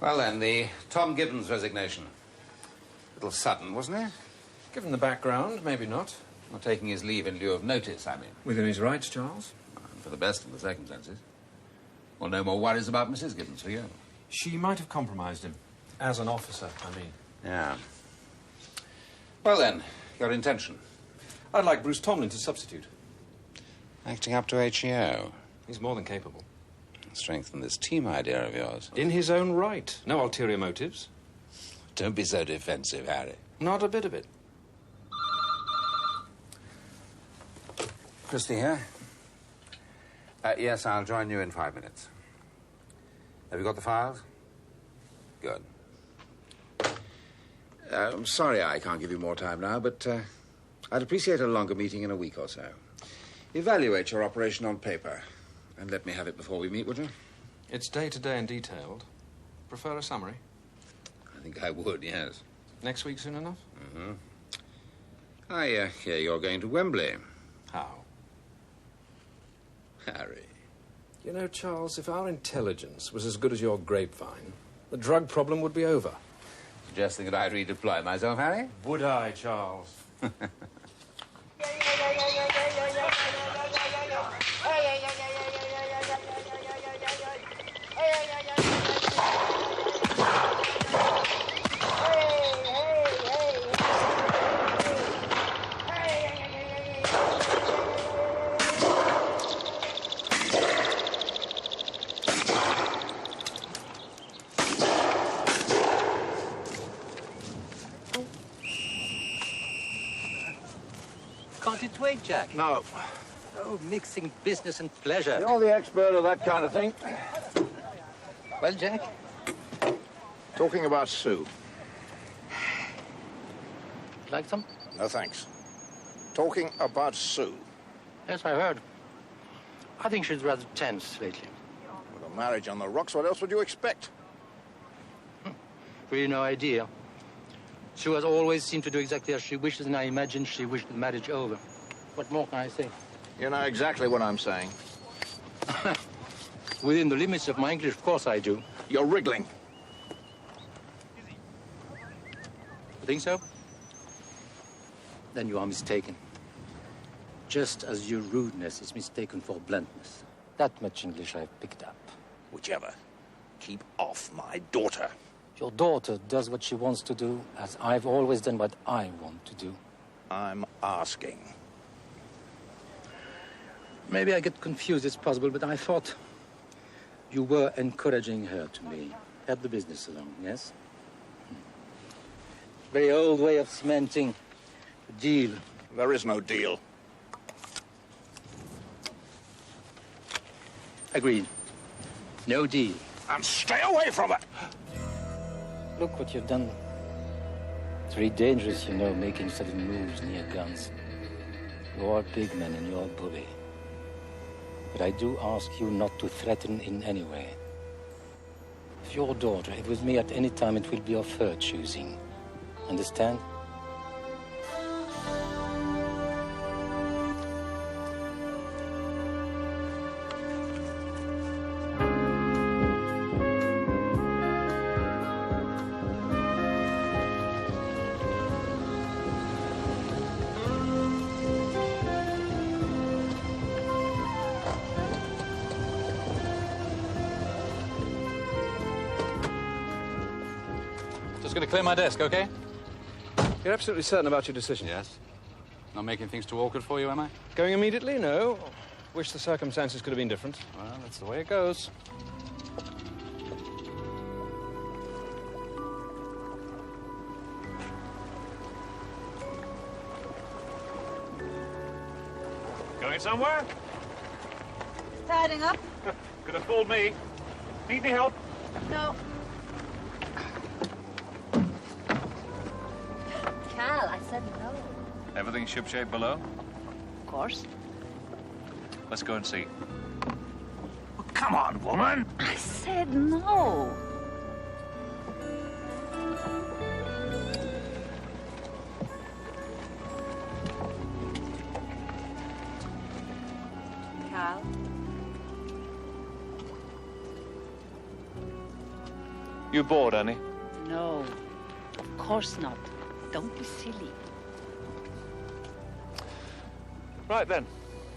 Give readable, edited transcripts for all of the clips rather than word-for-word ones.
Well, then, the Tom Gibbons resignation. A little sudden, wasn't it? Given the background, maybe not. Not taking his leave in lieu of notice, I mean. Within his rights, Charles. And for the best in the circumstances. Well, no more worries about Mrs. Gibbons for you. She might have compromised him. As an officer, I mean. Yeah. Well, then, your intention? I'd like Bruce Tomlin to substitute. Acting up to HEO. He's more than capable. Strengthen this team idea of yours. In his own right. No ulterior motives. Don't be so defensive, Harry. Not a bit of it. Christie here? Yes, I'll join you in 5 minutes. Have you got the files? Good. I'm sorry I can't give you more time now, but I'd appreciate a longer meeting in a week or so. Evaluate your operation on paper, and let me have it before we meet, would you? It's day-to-day and detailed. Prefer a summary? I think I would, yes. Next week soon enough? Mm-hmm. I hear you're going to Wembley. How? Harry. You know, Charles, if our intelligence was as good as your grapevine, the drug problem would be over. Suggesting that I'd redeploy myself, Harry? Would I, Charles? Can't it wait, Jack? No. Oh, mixing business and pleasure. You're the expert of that kind of thing. Well, Jack? Talking about Sue. Like some? No, thanks. Talking about Sue. Yes, I heard. I think she's rather tense lately. With a marriage on the rocks, what else would you expect? Really no idea. Sue has always seemed to do exactly as she wishes, and I imagine she wished the marriage over. What more can I say? You know exactly what I'm saying. Within the limits of my English, of course I do. You're wriggling. You think so? Then you are mistaken. Just as your rudeness is mistaken for bluntness. That much English I've picked up. Whichever. Keep off my daughter. Your daughter does what she wants to do, as I've always done what I want to do. I'm asking. Maybe I get confused, it's possible, but I thought you were encouraging her to me. Help the business along, yes? Very old way of cementing a deal. There is no deal. Agreed. No deal. And stay away from it! Look what you've done. It's very dangerous, you know, making sudden moves near guns. You're a big man and you're a bully. But I do ask you not to threaten in any way. If your daughter is with me at any time, it will be of her choosing. Understand? Just going to clear my desk, okay? You're absolutely certain about your decision? Yes. Not making things too awkward for you, am I? Going immediately? No. Wish the circumstances could have been different. Well, that's the way it goes. Going somewhere? Tidying up? Could have fooled me. Need any help? No. Cal, I said no. Everything shipshape below? Of course. Let's go and see. Well, come on, woman. I said no. Cal? You bored, Annie? No, of course not. Don't be silly. Right then.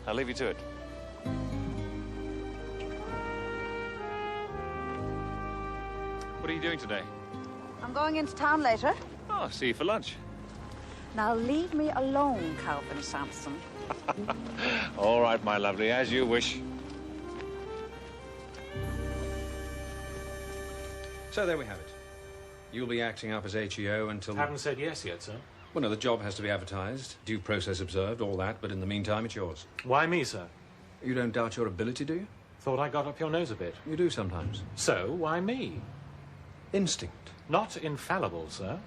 I'll leave you to it. What are you doing today? I'm going into town later. Oh, see you for lunch. Now leave me alone, Calvin Sampson. All right, my lovely, as you wish. So there we have it. You'll be acting up as HEO until... Haven't said yes yet, sir. Well, no, the job has to be advertised, due process observed, all that, but in the meantime, it's yours. Why me, sir? You don't doubt your ability, do you? Thought I got up your nose a bit. You do sometimes. So, why me? Instinct. Not infallible, sir.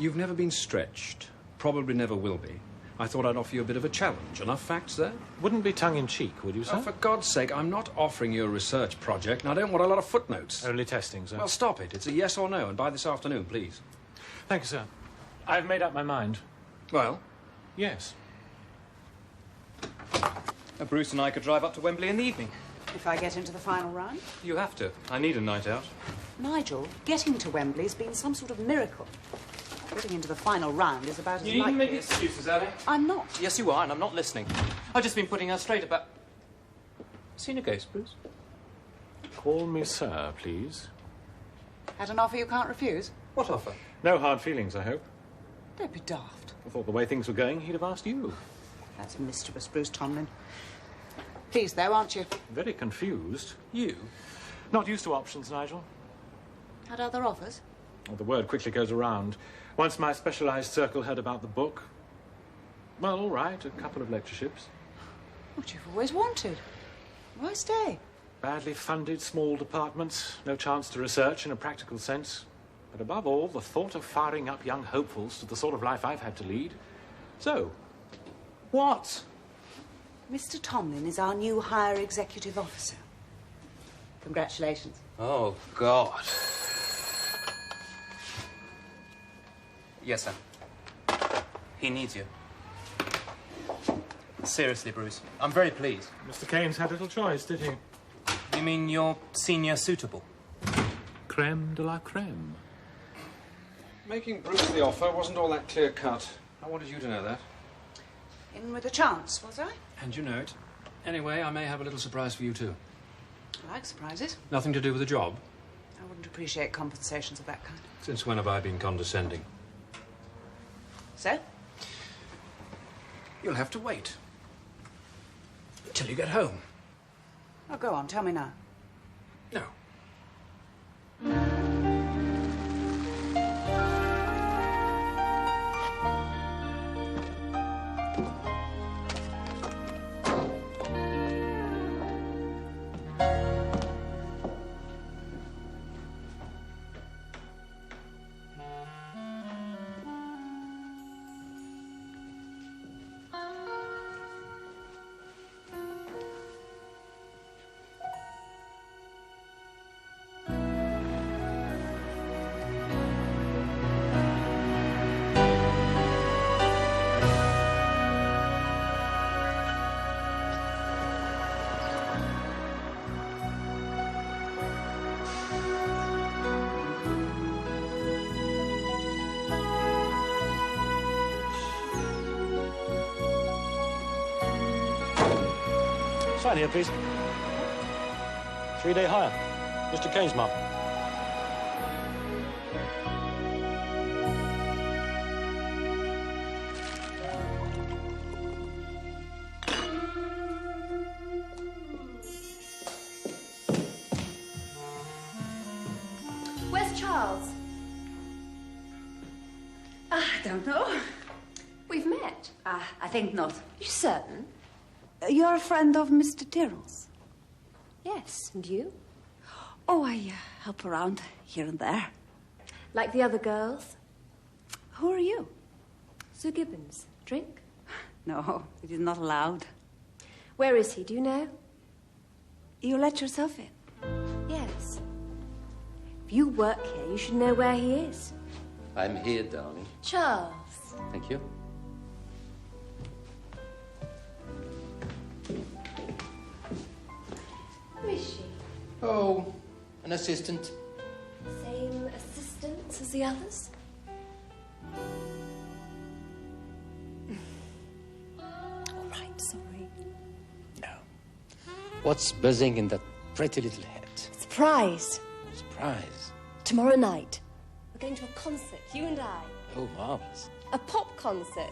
You've never been stretched. Probably never will be. I thought I'd offer you a bit of a challenge. Enough facts there? Wouldn't be tongue-in-cheek, would you, sir? Oh, for God's sake, I'm not offering you a research project, and I don't want a lot of footnotes. Only testing, sir. Well, stop it. It's a yes or no, and by this afternoon, please. Thank you, sir. I've made up my mind. Well? Yes. Bruce and I could drive up to Wembley in the evening. If I get into the final round? You have to. I need a night out. Nigel, getting to Wembley's been some sort of miracle. Getting into the final round is about as You likely needn't make as... excuses, Annie. I'm not. Yes, you are, and I'm not listening. I've just been putting her straight about... Seen a ghost, Bruce? Call me sir, please. Had an offer you can't refuse? What offer? No hard feelings, I hope. Don't be daft. I thought the way things were going, he'd have asked you. That's mischievous, Bruce Tomlin. Pleased, though, aren't you? Very confused. You? Not used to options, Nigel. Had other offers? Well, the word quickly goes around. Once my specialised circle heard about the book... Well, all right, a couple of lectureships. What you've always wanted. Why stay? Badly funded small departments, no chance to research in a practical sense. But above all, the thought of firing up young hopefuls to the sort of life I've had to lead. So, what? Mr. Tomlin is our new higher executive officer. Congratulations. Oh, God. Yes, sir. He needs you. Seriously, Bruce. I'm very pleased. Mr. Caines had little choice, did he? You mean you're senior suitable? Creme de la creme. Making Bruce the offer wasn't all that clear-cut. I wanted you to know that. In with a chance, was I? And you know it. Anyway, I may have a little surprise for you, too. I like surprises. Nothing to do with the job? I wouldn't appreciate compensations of that kind. Since when have I been condescending? So? You'll have to wait. Till you get home. Oh, go on, tell me now. No. Sign here, please. 3-day hire. Mr. Caines, Marc. Where's Charles? I don't know. We've met. I think not. You certain? You're a friend of Mr. Tyrrell's? Yes. And you? Oh, I help around here and there. Like the other girls? Who are you? Sir Gibbons. Drink? No, it is not allowed. Where is he? Do you know? You let yourself in? Yes. If you work here, you should know where he is. I'm here, darling. Charles. Thank you. Who is she? Oh, an assistant. Say as the others? All right, sorry. No. What's buzzing in that pretty little head? Surprise. Surprise. Tomorrow night. We're going to a concert, you and I. Oh, marvelous. A pop concert.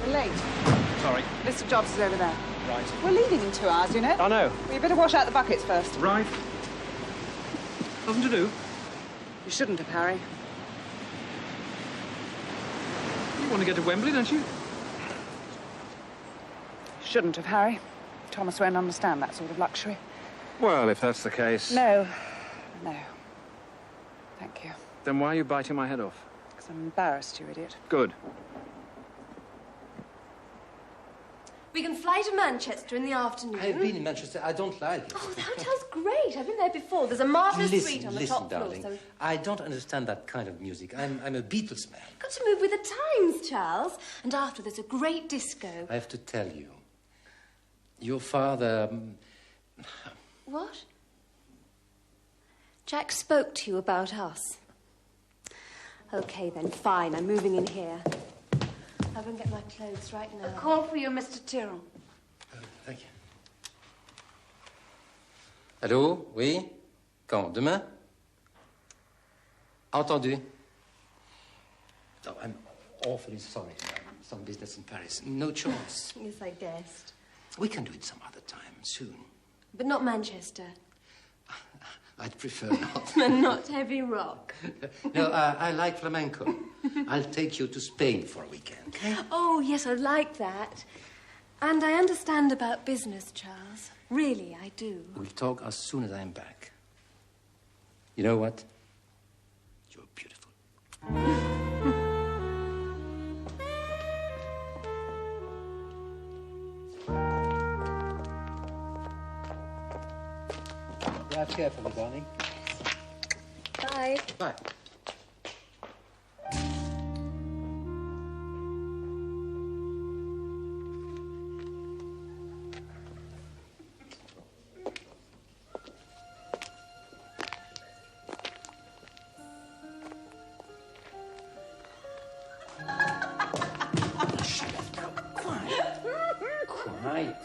We're late. Sorry. List of jobs is over there. Right. We're leaving in 2 hours, you know. I know. We better wash out the buckets first. Right. Nothing to do. You shouldn't have, Harry. You want to get to Wembley, don't you? You shouldn't have, Harry. Thomas won't understand that sort of luxury. Well, if that's the case... No. No. Thank you. Then why are you biting my head off? Because I'm embarrassed, you idiot. Good. We can fly to Manchester in the afternoon. I've been in Manchester. I don't like it. Oh, the hotel's great. I've been there before. There's a marvellous suite on the top floor. Darling. So... I don't understand that kind of music. I'm a Beatles man. Got to move with the times, Charles. And after, there's a great disco. I have to tell you, your father... What? Jack spoke to you about us. OK, then, fine. I'm moving in here. I'll go and get my clothes right now. A call for you, Mr. Thieron. Thank you. Allô? Oui? Quand? Demain? Entendu. Oh, I'm awfully sorry. Some business in Paris. No choice. Yes, I guessed. We can do it some other time, soon. But not Manchester. I'd prefer not. And not heavy rock. No, I like flamenco. I'll take you to Spain for a weekend. Okay? Oh, yes, I like that. And I understand about business, Charles. Really, I do. We'll talk as soon as I'm back. You know what? You're beautiful. Drive carefully, darling. Bye. Bye. Quiet.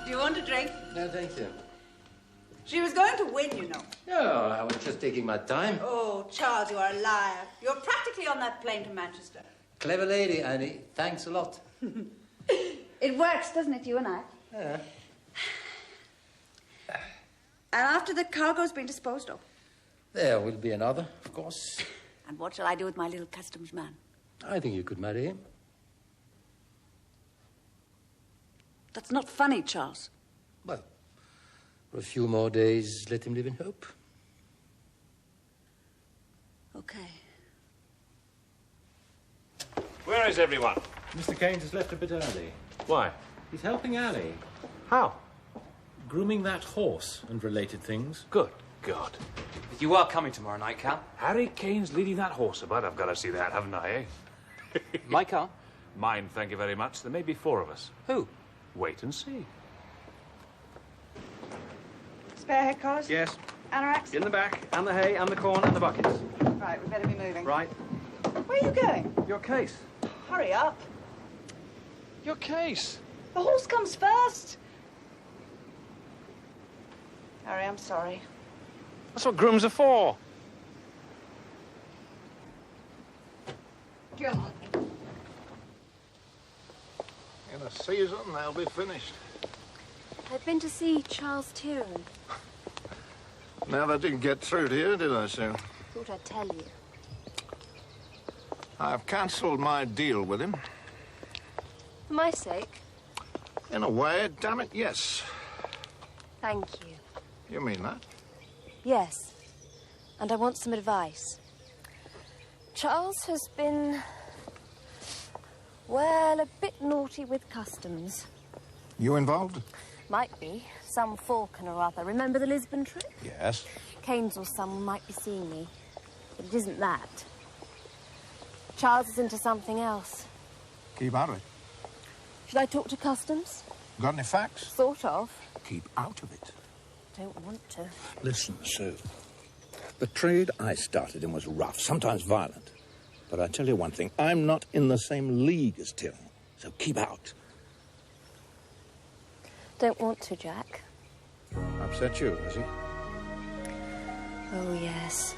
Do you want a drink? No, thank you. She was going to win, you know. No, I was just taking my time. Oh, Charles, you are a liar. You're practically on that plane to Manchester. Clever lady, Annie. Thanks a lot. It works, doesn't it, you and I? Yeah. And after the cargo's been disposed of. There will be another, of course. And what shall I do with my little customs man? I think you could marry him. That's not funny, Charles. Well, for a few more days, let him live in hope. Okay. Where is everyone? Mr. Caines has left a bit early. Why? He's helping Annie. How? Grooming that horse and related things. Good God. You are coming tomorrow night, Cal? Harry Caines leading that horse about. I've got to see that, haven't I, eh? My car? Mine, thank you very much. There may be 4 of us. Who? Wait and see. Spare head collars? Yes. Anoraks? In the back, and the hay, and the corn, and the buckets. Right, we better be moving. Right. Where are you going? Your case. Hurry up. Your case. The horse comes first. Harry, I'm sorry. That's what grooms are for. Come on. In a season, they'll be finished. I've been to see Charles Thieron. Never did get through to you, did I, Sue? Thought I'd tell you. I've cancelled my deal with him. For my sake? In a way, damn it, yes. Thank you. You mean that? Yes. And I want some advice. Charles has been, well, a bit naughty with customs. You involved? Might be. Some falcon or other. Remember the Lisbon trip? Yes. Caines or someone might be seeing me. But it isn't that. Charles is into something else. Keep out of it. Should I talk to customs? Got any facts? Sort of. Keep out of it. Don't want to. Listen, Sue. The trade I started in was rough, sometimes violent. But I tell you one thing, I'm not in the same league as Thieron, so keep out. Don't want to, Jack. Upset you, has he? Oh, yes.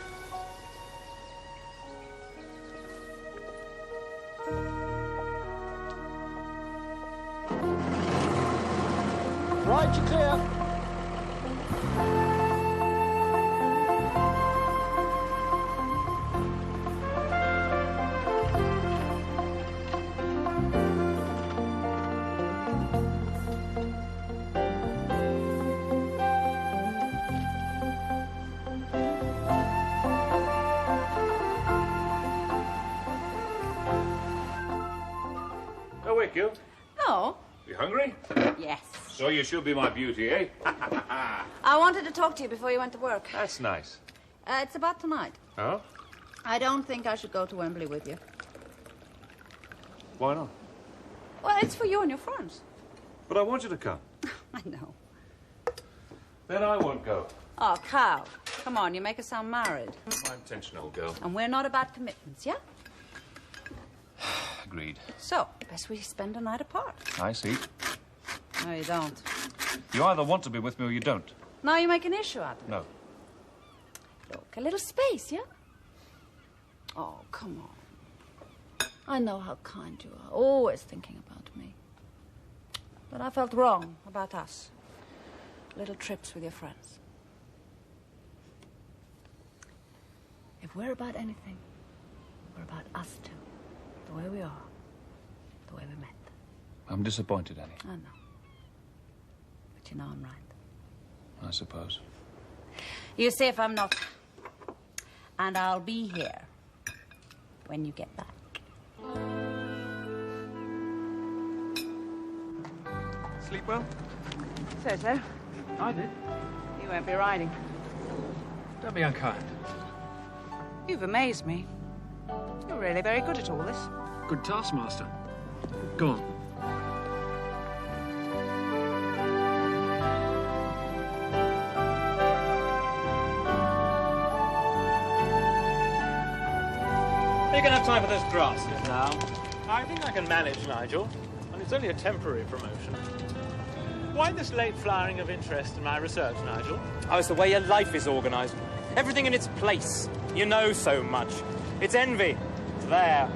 Right, you're clear. No wake you. No. You hungry? Yes. So you should be my beauty, eh? I wanted to talk to you before you went to work. That's nice. It's about tonight. Oh? I don't think I should go to Wembley with you. Why not? Well, it's for you and your friends. But I want you to come. I know. Then I won't go. Oh, Carl. Come on, you make us sound married. My intention, old girl. And we're not about commitments, yeah? Agreed. So, best we spend a night apart. I see. No, you don't. You either want to be with me or you don't. Now you make an issue out of it. No. Look, a little space, yeah? Oh, come on. I know how kind you are, always thinking about me. But I felt wrong about us. Little trips with your friends. If we're about anything, we're about us two. The way we are. The way we met. I'm disappointed, Annie. I know. But you know I'm right. I suppose. You see if I'm not. And I'll be here when you get back. Sleep well? So. I did. You won't be riding. Don't be unkind. You've amazed me. You're really very good at all this. Good taskmaster. Go on. Are you going to have time for those grasses now? I think I can manage, Nigel. And it's only a temporary promotion. Why this late flowering of interest in my research, Nigel? Oh, it's the way your life is organised. Everything in its place. You know so much. It's envy. It's there.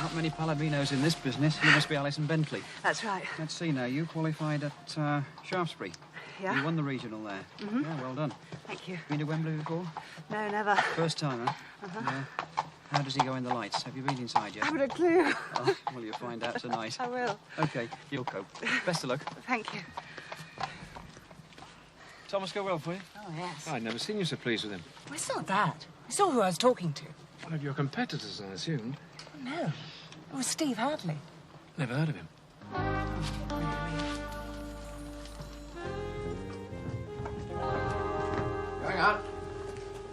Not many Palabinos in this business. You must be Alyson Bentley. That's right. Let's see now. You qualified at Shaftesbury. Yeah. You won the regional there. Mm-hmm. Yeah, well done. Thank you. Been to Wembley before? No, never. First time, huh? Uh-huh. Yeah. How does he go in the lights? Have you been inside yet? I haven't a clue. Oh, well, you'll find out tonight. I will. OK, you'll cope. Best of luck. Thank you. Thomas go well for you? Oh, yes. I'd never seen you so pleased with him. Well, it's not that. I saw who I was talking to. One of your competitors, I assumed. No. It was Steve Yardley. Never heard of him. Hang on.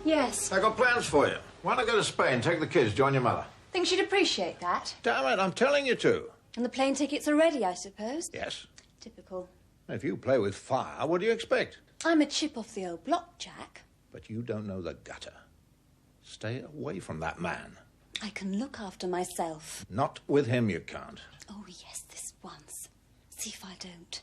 Yes. I got plans for you. Why not go to Spain, take the kids, join your mother? Think she'd appreciate that. Damn it, I'm telling you to. And the plane tickets are ready, I suppose. Yes. Typical. If you play with fire, what do you expect? I'm a chip off the old block, Jack. But you don't know the gutter. Stay away from that man. I can look after myself. Not with him, you can't. Oh, yes, this once. See if I don't.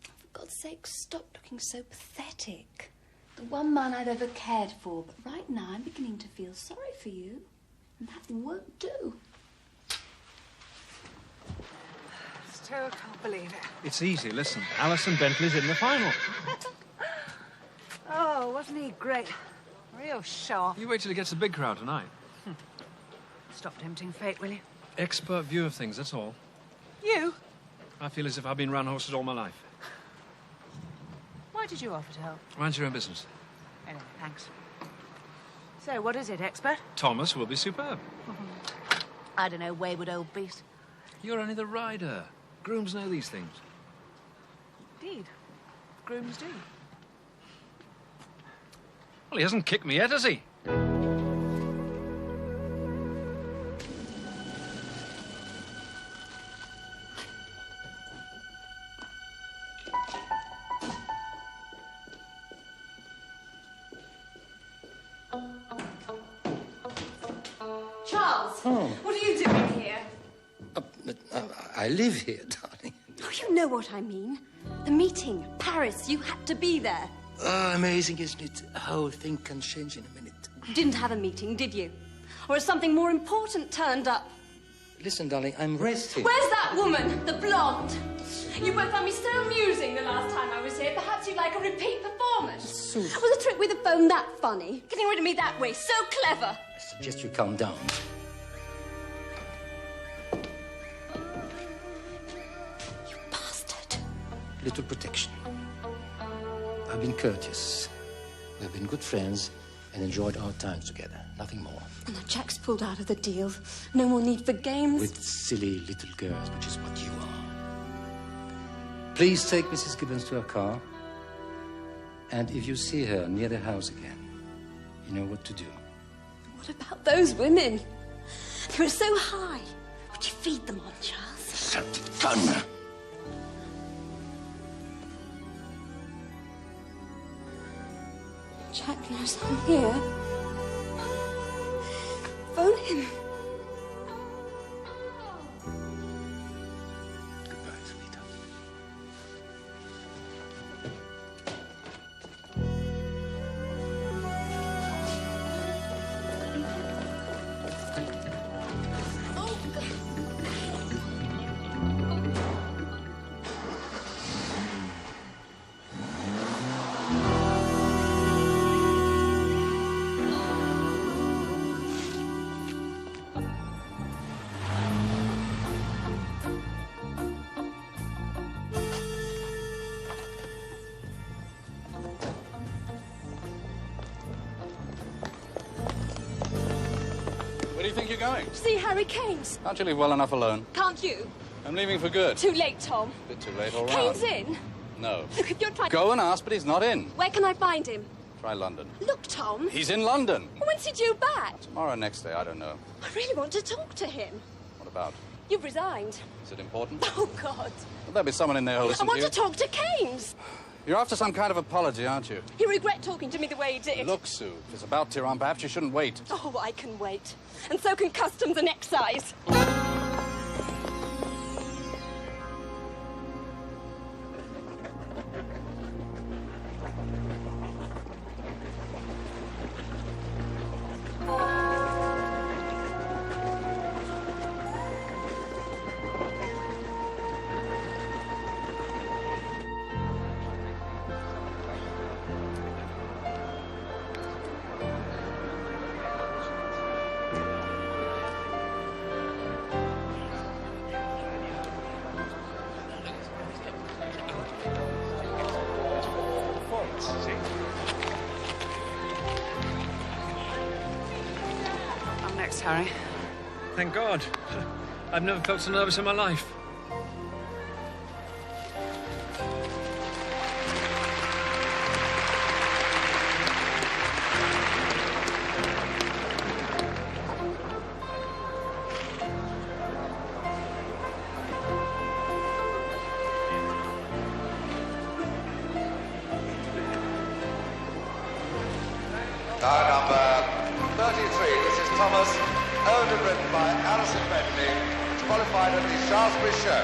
For God's sake, stop looking so pathetic. The one man I've ever cared for, but right now I'm beginning to feel sorry for you. And that won't do. still can't believe it. It's easy, listen. Alyson Bentley's in the final. Oh, wasn't he great? Real sharp. You wait till he gets a big crowd tonight. Stop tempting fate, will you? Expert view of things, that's all. You? I feel as if I've been round horses all my life. Why did you offer to help? Mind your own business. Anyway, thanks. So, what is it, expert? Thomas will be superb. I don't know, wayward old beast. You're only the rider. Grooms know these things. Indeed. Grooms do. Well, he hasn't kicked me yet, has he? Charles, what are you doing here? I live here, darling. Oh, you know what I mean. The meeting, Paris, you had to be there. Amazing, isn't it? The whole thing can change in a minute. You didn't have a meeting, did you? Or has something more important turned up? Listen, darling, I'm resting. Where's that woman, the blonde? You both found me so amusing the last time I was here. Perhaps you'd like a repeat performance. Sue. Was the trick with the phone that funny? Getting rid of me that way, so clever. I suggest you calm down. You bastard. Little protection. I've been courteous. We've been good friends and enjoyed our times together. Nothing more. And the Jack's pulled out of the deal. No more need for games. With silly little girls, which is what you are. Please take Mrs. Gibbons to her car. And if you see her near the house again, you know what to do. What about those women? They were so high. Would you feed them on, Charles? Shut gun. Jack knows I'm here. Phone him. Goodbye, sweetheart. Where do you think you're going? See Harry Caines. Can't you leave well enough alone? Can't you? I'm leaving for good. Too late, Tom. Bit too late, all right. Caines in? No. Look, if you're trying... Go and ask, but he's not in. Where can I find him? Try London. Look, Tom. He's in London. When's he due back? Tomorrow, next day, I don't know. I really want to talk to him. What about? You've resigned. Is it important? Oh, God. Well, there'll be someone in there who'll I listen want to you. to talk to Caines. You're after some kind of apology, aren't you? He regret talking to me the way he did. Look, Sue, if it's about Thieron, perhaps you shouldn't wait. Oh, I can wait. And so can Customs and Excise. I'm next, Harry. Thank God. I've never felt so nervous in my life. Car number 33, this is Thomas, owned and written by Alyson Bentley. It's qualified at the Shaftesbury Show.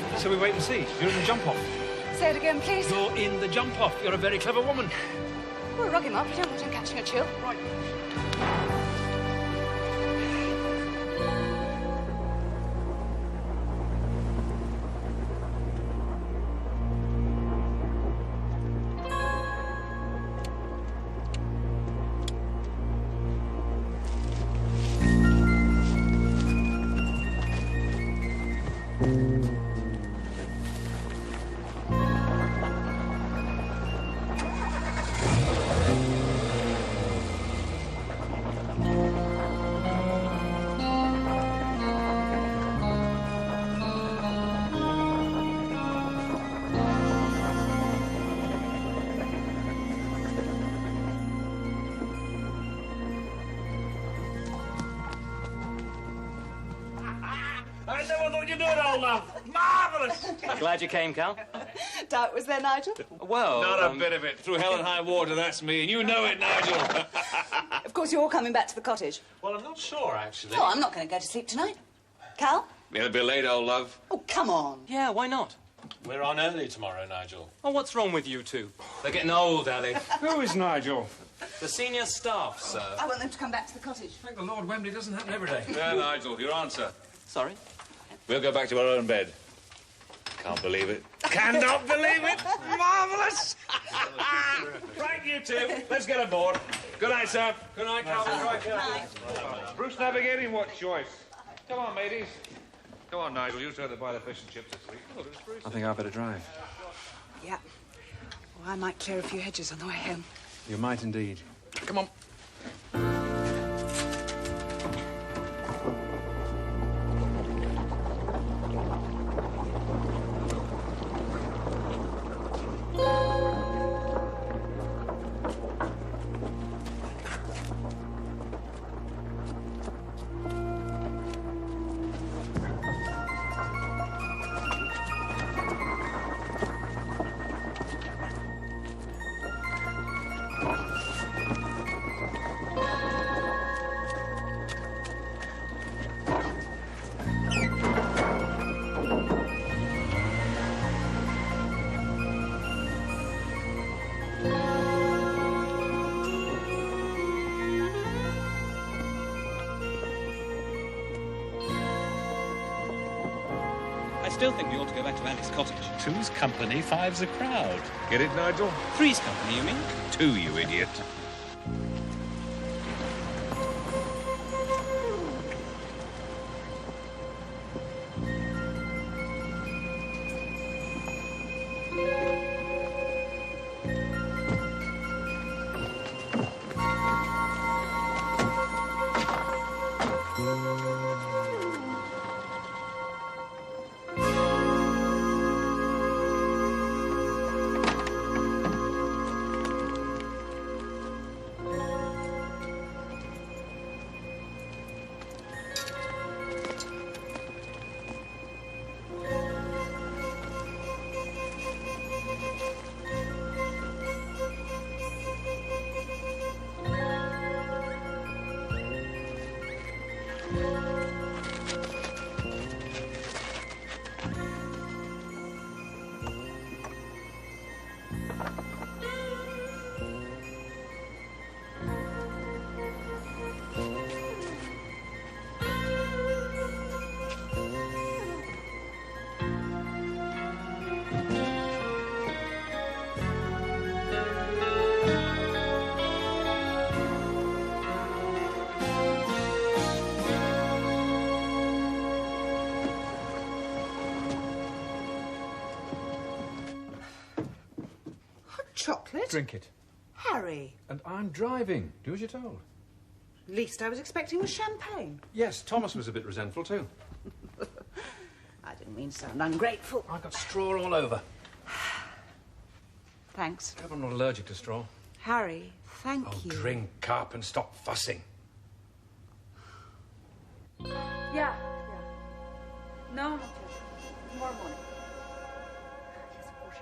stupid. So we wait and see. You're in the jump-off. Say it again, please. You're in the jump-off. You're a very clever woman. We'll rug him up. We don't want him catching a chill. Right. I never thought you'd do it all, love. Marvellous! Glad you came, Cal. Doubt was there, Nigel? Well, Not a bit of it. Through hell and high water, that's me, and you know it, Nigel. Of course, you're all coming back to the cottage. Well, I'm not sure, actually. Oh, I'm not going to go to sleep tonight. Cal? It'll be late, old love. Oh, come on. Yeah, why not? We're on early tomorrow, Nigel. Oh, what's wrong with you two? They're getting old, Ali. Who is Nigel? The senior staff, sir. I want them to come back to the cottage. Thank the Lord, Wembley doesn't happen every day. Yeah, Nigel, your answer. Sorry? We'll go back to our own bed. Can't believe it. Cannot believe it. Marvellous. Right, you two. Let's get aboard. Good night, sir. Good night, Calvin. Good night. Bruce navigating, what choice? Come on, mateys. Come on, Nigel. You two have to buy the fish and chips this week. Oh, there's Bruce. I think I better drive. Yeah. Well, I might clear a few hedges on the way home. You might indeed. Come on. I still think we ought to go back to Alice's cottage. Two's company, five's a crowd. Get it, Nigel? Three's company, you mean? Two, you idiot. Chocolate? Drink it. Harry. And I'm driving. Do as you're told. Least I was expecting was champagne. Yes, Thomas was a bit resentful too. I didn't mean to sound ungrateful. I've got straw all over. Thanks. I hope I'm not allergic to straw. Harry, thank you. Drink up and stop fussing. Yeah. No, not yet. Tomorrow morning. Yes, of course.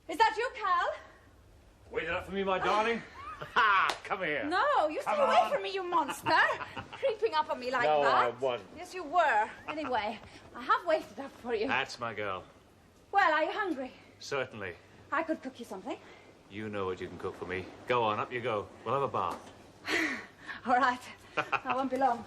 Is that you, Cal? Wait it up for me, my darling. Come here. No, you stay Come away on. from me, you monster. Creeping up on me like No, that. I won't. Yes, you were. Anyway, I have waited up for you. That's my girl. Well, are you hungry? Certainly. I could cook you something. You know what you can cook for me. Go on, up you go. We'll have a bath. All right. I won't be long.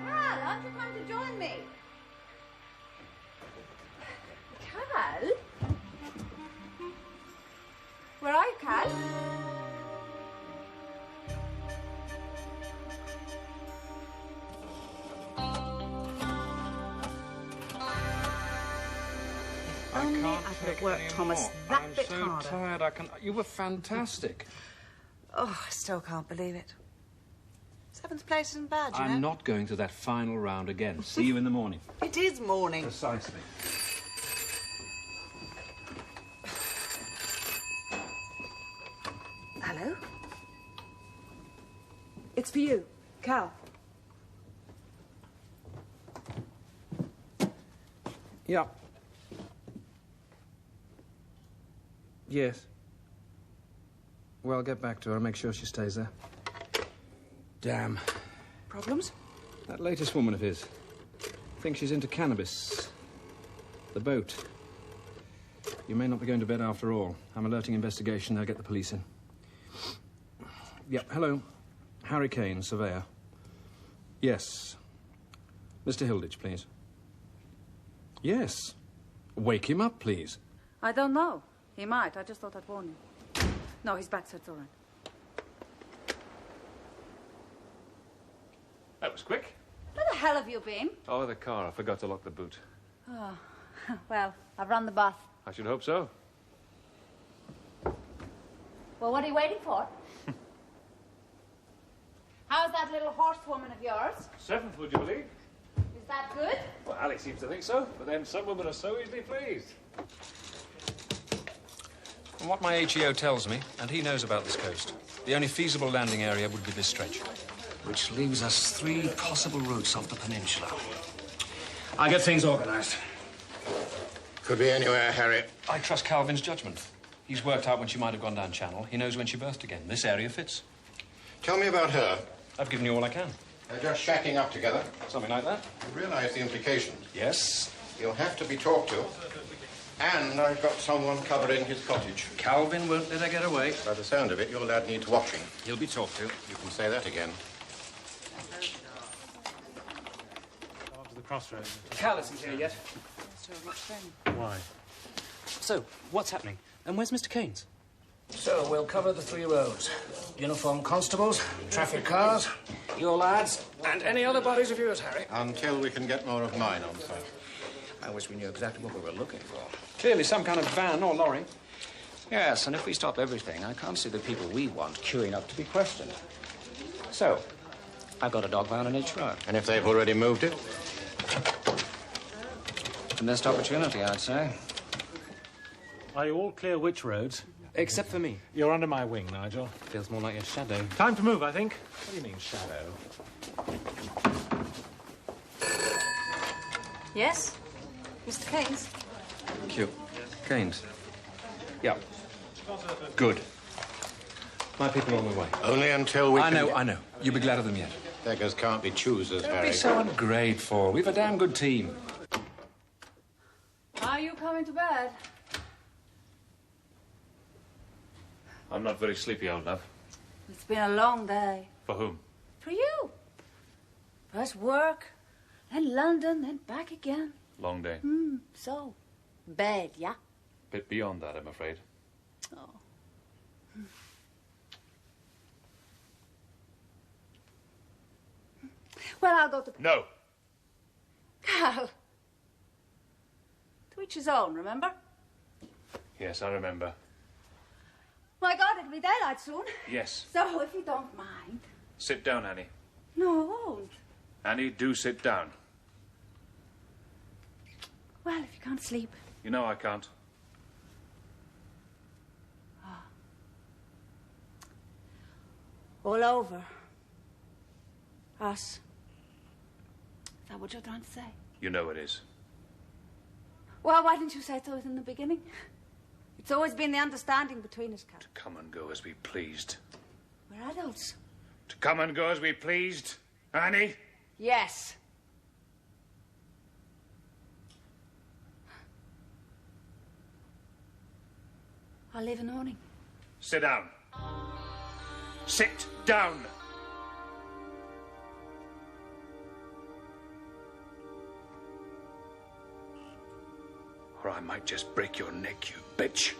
Cal, aren't you coming to join me? Cal? Where are you, Cal? I can't I could take have worked any Thomas more. that I'm bit so harder. tired. You were fantastic. Oh, I still can't believe it. Seventh place isn't bad, you know. I'm not going to that final round again. See you in the morning. It is morning. Precisely. Hello? It's for you, Cal. Yeah. Yes. Well, get back to her and make sure she stays there. Damn. Problems? That latest woman of his. Thinks she's into cannabis. The boat. You may not be going to bed after all. I'm alerting investigation. They'll get the police in. Yep, hello. Harry Caines, surveyor. Yes. Mr. Hilditch, please. Yes. Wake him up, please. I don't know. He might. I just thought I'd warn you. No, he's back, so it's all right. That was quick. Where the hell have you been? Oh, the car. I forgot to lock the boot. Oh, well, I've run the bath. I should hope so. Well, what are you waiting for? How's that little horsewoman of yours? Seventh, would you believe? Is that good? Well, Ali seems to think so, but then some women are so easily pleased. From what my HEO tells me, and he knows about this coast, the only feasible landing area would be this stretch. Which leaves us 3 possible routes off the peninsula. I'll get things organised. Could be anywhere, Harry. I trust Calvin's judgment. He's worked out when she might have gone down channel. He knows when she berthed again. This area fits. Tell me about her. I've given you all I can. They're just shacking up together. Something like that. You realise the implications? Yes. You'll have to be talked to. And I've got someone covering his cottage. Calvin won't let her get away. By the sound of it, your lad needs watching. He'll be talked to. You can say that again. Off to the crossroads. Cal isn't here yet. Why? So, what's happening? And where's Mr. Caines? So, we'll cover the 3 roads. Uniformed constables, traffic cars, your lads, and any other bodies of yours, Harry. Until we can get more of mine on sight. I wish we knew exactly what we were looking for. Clearly some kind of van or lorry. Yes, and if we stop everything, I can't see the people we want queuing up to be questioned. So, I've got a dog van on each road. And if they've already moved it? The missed opportunity, I'd say. Are you all clear which roads? Except for me. You're under my wing, Nigel. Feels more like a shadow. Time to move, I think. What do you mean, shadow? Yes? Mr. Caines? Cute. Caines. Yeah. Good. My people are on the way. Only until we I can... know. You'll be glad of them yet. Beggars can't be choosers, Don't Harry. be so ungrateful. We've a damn good team. Are you coming to bed? I'm not very sleepy, old love. It's been a long day. For whom? For you. First work, then London, then back again. Long day. So, bed, yeah? Bit beyond that, I'm afraid. Oh. Well, I'll go to... No. Cal. To each his own, remember? Yes, I remember. My God, it'll be daylight soon. Yes. So, if you don't mind... Sit down, Annie. No, I won't. Annie, do sit down. Well, if you can't sleep... You know I can't. All over. Us. Is that what you're trying to say? You know it is. Well, why didn't you say so in the beginning? It's always been the understanding between us, Cap. To come and go as we pleased. We're adults. To come and go as we pleased, Annie? Yes. I'll leave in the morning. Sit down. Sit down! Or I might just break your neck, you bitch.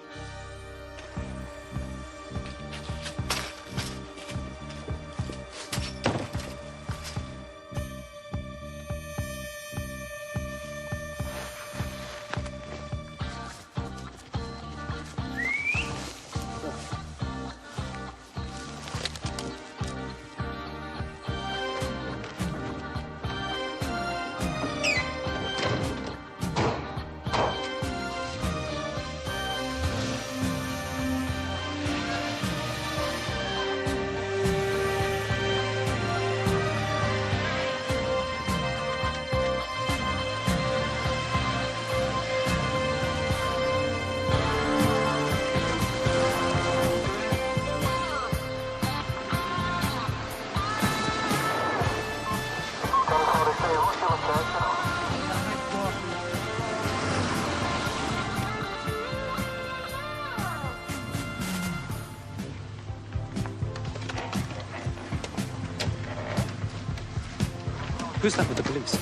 Who's that with the police?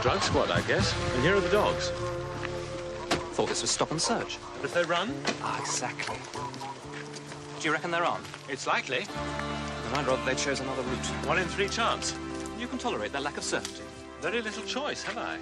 Drug squad, I guess. And here are the dogs. Thought this was stop and search. But if they run? Ah, exactly. Do you reckon they're on? It's likely. Then I'd rather they chose another route. 1 in 3 chance. You can tolerate their lack of certainty. Very little choice, have I?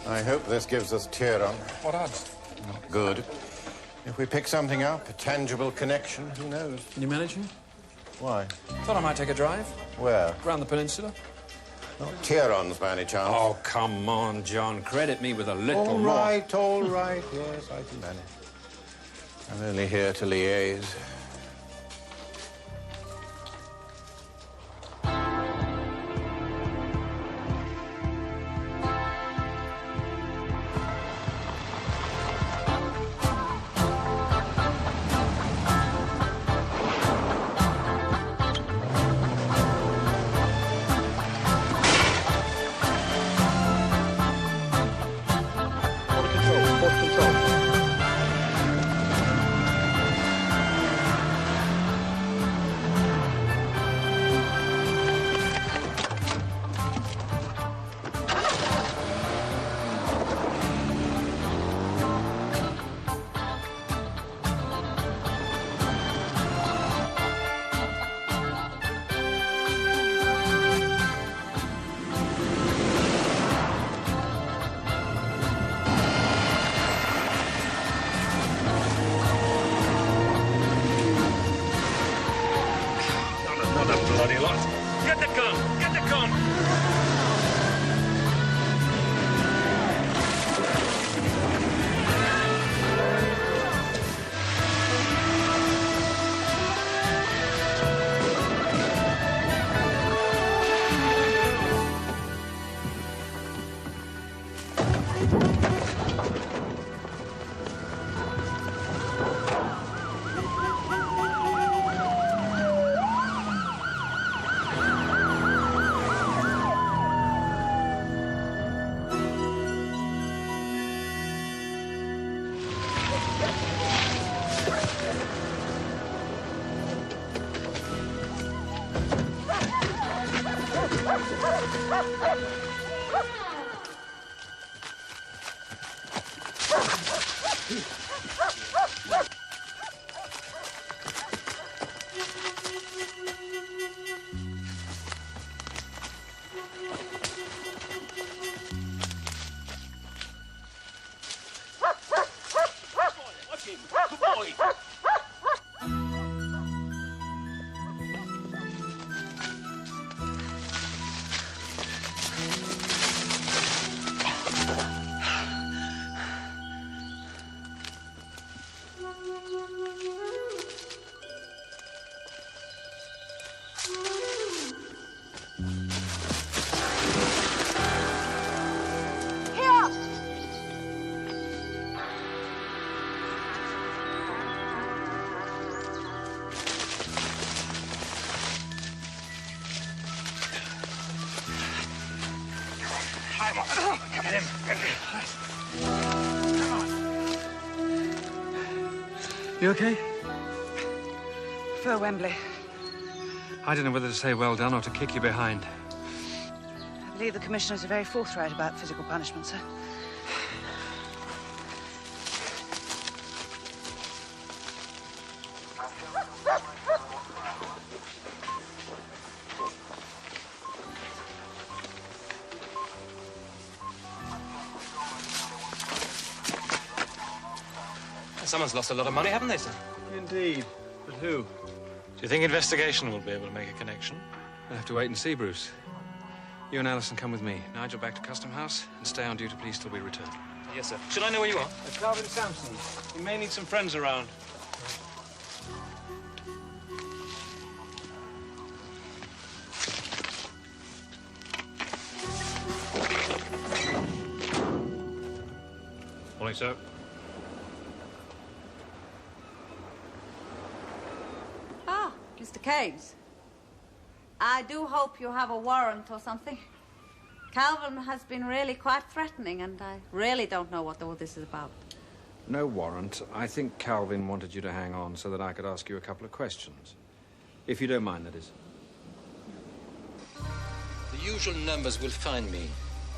I hope this gives us Thieron. What odds? Not good. If we pick something up, a tangible connection, who knows? Can you manage him? Why? Thought I might take a drive. Where? Round the peninsula. Not Thieron's by any chance. Oh, come on, John. Credit me with a little all more. All right. Yes, I can manage. I'm only here to liaise. boy! You okay? For Wembley. I don't know whether to say well done or to kick you behind. I believe the commissioners are very forthright about physical punishment, sir. Someone's lost a lot of money, haven't they, sir? Indeed. But who? Do you think investigation will be able to make a connection? We'll have to wait and see, Bruce. You and Alyson come with me. Nigel back to Custom House and stay on duty, please, till we return. Yes, sir. Should I know where you are? Calvin Sampson. You may need some friends around. Morning, sir. Mr. Caines, I do hope you have a warrant or something. Calvin has been really quite threatening, and I really don't know what all this is about. No warrant. I think Calvin wanted you to hang on so that I could ask you a couple of questions. If you don't mind, that is. The usual numbers will find me.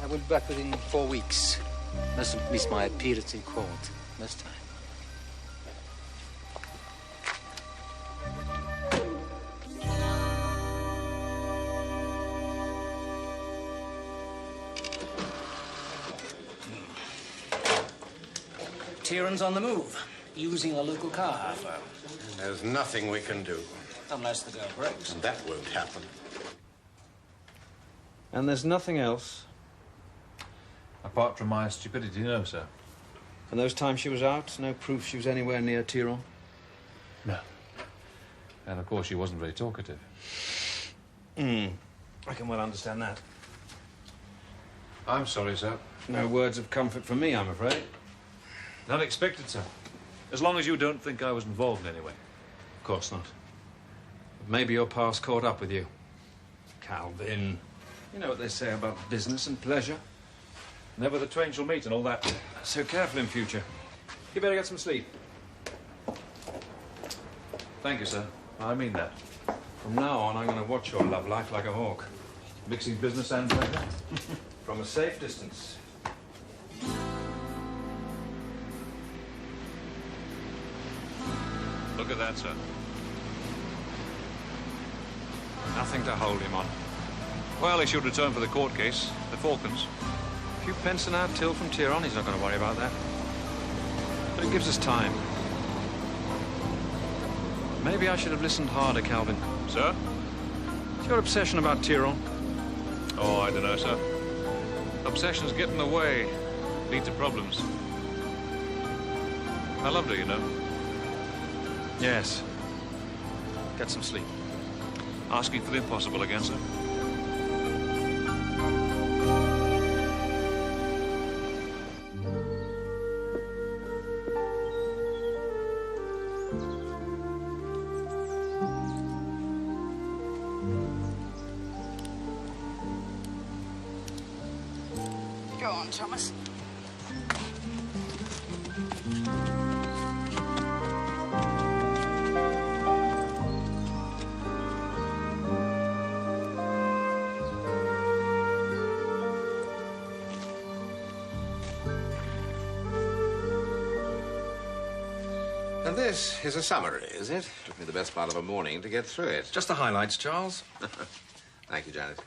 I will be back within 4 weeks. Mustn't miss my appearance in court next time. Thieron's on the move, using a local car. Well, there's nothing we can do. Unless the girl breaks. And that won't happen. And there's nothing else? Apart from my stupidity, no, sir. And those times she was out, no proof she was anywhere near Thieron? No. And, of course, she wasn't very talkative. I can well understand that. I'm sorry, sir. No words of comfort from me, I'm afraid. Not expected, sir. As long as you don't think I was involved in any way. Of course not. But maybe your past caught up with you. Calvin. You know what they say about business and pleasure. Never the twain shall meet and all that. So careful in future. You better get some sleep. Thank you, sir. I mean that. From now on, I'm going to watch your love life like a hawk. Mixing business and pleasure? From a safe distance. Look at that, sir. Nothing to hold him on. Well, he should return for the court case, the Falcons. A few pence an hour till from Thieron, he's not going to worry about that. But it gives us time. Maybe I should have listened harder, Calvin. Sir? It's your obsession about Thieron. Oh, I don't know, sir. Obsessions get in the way, lead to problems. I loved her, you know. Yes. Get some sleep. Asking for the impossible again, sir. Go on, Thomas. And this is a summary, is it? Took me the best part of a morning to get through it. Just the highlights, Charles. Thank you, Janet.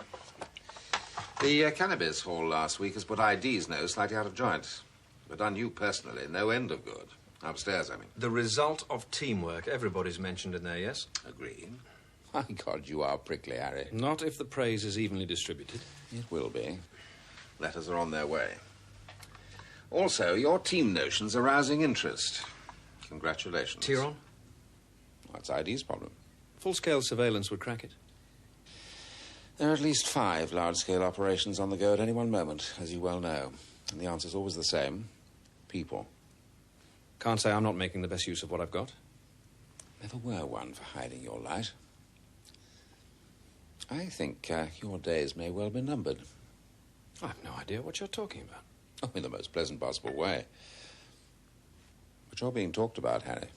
The cannabis haul last week has put ID's nose slightly out of joint, but done you personally no end of good. Upstairs, I mean. The result of teamwork. Everybody's mentioned in there, yes? Agreed. My God, you are prickly, Harry. Not if the praise is evenly distributed. It will be. Letters are on their way. Also, your team notion's arousing interest. Congratulations. Thieron? That's ID's problem. Full-scale surveillance would crack it. There are at least 5 large-scale operations on the go at any one moment, as you well know. And the answer's always the same. People. Can't say I'm not making the best use of what I've got. Never were one for hiding your light. I think your days may well be numbered. I have no idea what you're talking about. Oh, in the most pleasant possible way. But you're being talked about, Harry.